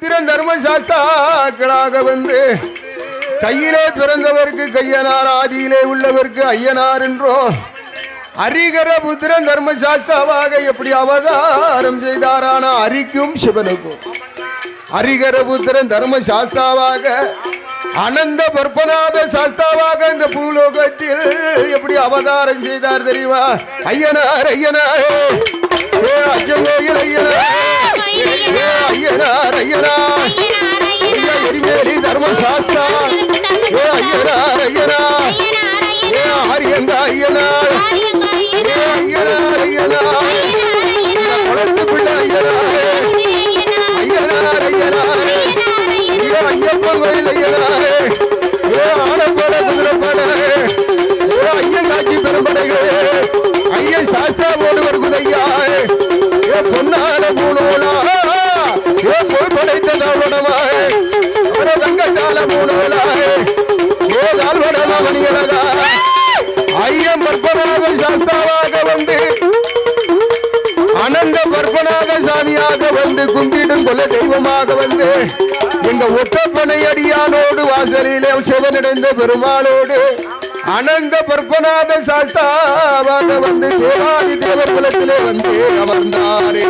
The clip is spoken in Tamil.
புத்திரன் தர்மசாஸ்தாக்களாக வந்து கையிலே பிறந்தவருக்கு கையனார், ஆதியிலே உள்ளவருக்கு ஐயனார் என்றோம். அரிகர புத்திரன் தர்மசாஸ்தாவாக எப்படி அவதாரம் செய்தாரான அரிக்கும் சிவனுக்கும் அரிகர புத்திரன் தர்மசாஸ்தாவாக அனந்த பற்பநாத சாஸ்தாவாக இந்த பூலோகத்தில் எப்படி அவதாரம் செய்தார் தெரியுமா? ஐயனார் ஐயனார் அச்சங்கோயில் ஐயனார் ஐயனார் ஐயனார் எரிமேலி தர்மசாஸ்தா ஐயனார் ஐயனார் ஆரியங்க ஐயனார் ஐயனார் ஐயனார் குளத்து பிள்ளை ஐயனார் ஐயனார் ஐயனார் ஐயப்பன் கோயில் ஐயனார் ஆனப்பட குதிரைப்பட ஐயன் காட்சி பெரும்படைகள் ஐயன் சாஸ்திரா ஓடுவர் குதையா பொன்னால மூணோலா போய் படைத்த தாழ்வடமா தங்கத்தால மூணோலா தாழ்வடமா மணிகளா ஐயம் பற்பனாக சாஸ்தாவாக வந்து அனந்த பற்பனாக சாமியாக வந்து கும்பிடும் கொல தெய்வமாக வந்து எங்க ஒத்தப்பனை அடியானோடு வாசலிலே சிவனடைந்த பெருமாளோடு அனந்த பற்பநாத சாஸ்தாவாக வந்து தேவாதி தேவர் குலத்திலே வந்து அமர்ந்தாரே.